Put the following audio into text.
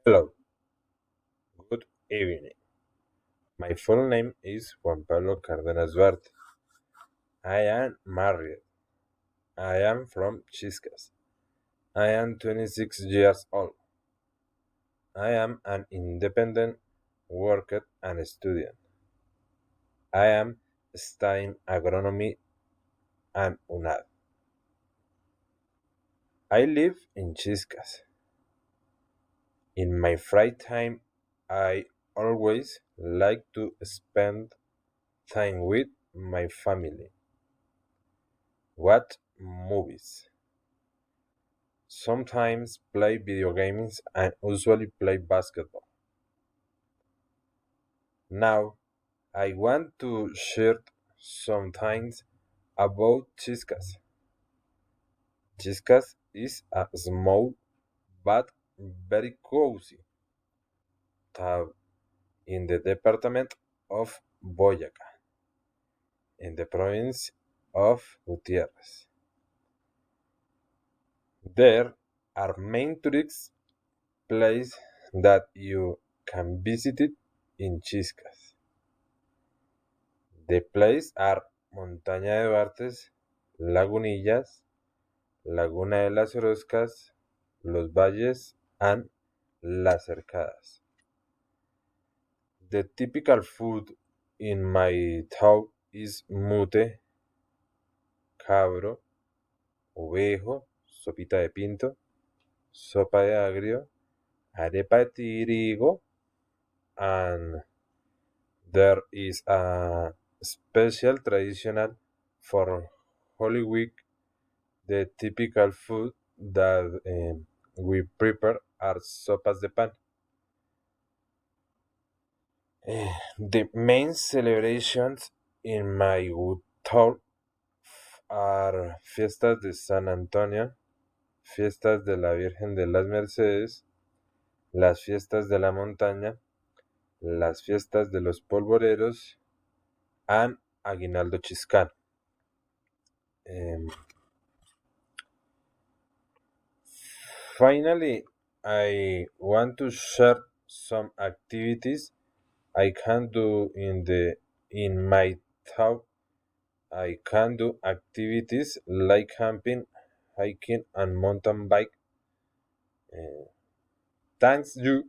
Hello, good evening. My full name is Juan Pablo Cárdenas Duarte. I am married. I am from Chiscas. I am 26 years old. I am an independent worker and student. I am studying agronomy and UNAD. I live in Chiscas. In my free time, I always like to spend time with my family. Watch movies. Sometimes play video games and usually play basketball. Now, I want to share some things about Chiscas. Chiscas is a small but very cozy town in the department of Boyacá, in the province of Gutierrez. There are main tourist places that you can visit in Chiscas. The places are Montaña de Duartes, Lagunillas, Laguna de las Orozcas, Los Valles, and Las Cercadas. The typical food in my town is mute, cabro, ovejo, sopita de pinto, sopa de agrio, arepa de trigo, and there is a special traditional for Holy Week. The typical food that we prepare are sopas de pan. The main celebrations in my town are fiestas de San Antonio, fiestas de la Virgen de las Mercedes, las fiestas de la montaña, las fiestas de los polvoreros, and Aguinaldo Chiscán. Um, Finally, I want to share some activities I can do in my town. I can do activities like camping, hiking, and mountain bike. Uh, Thanks you.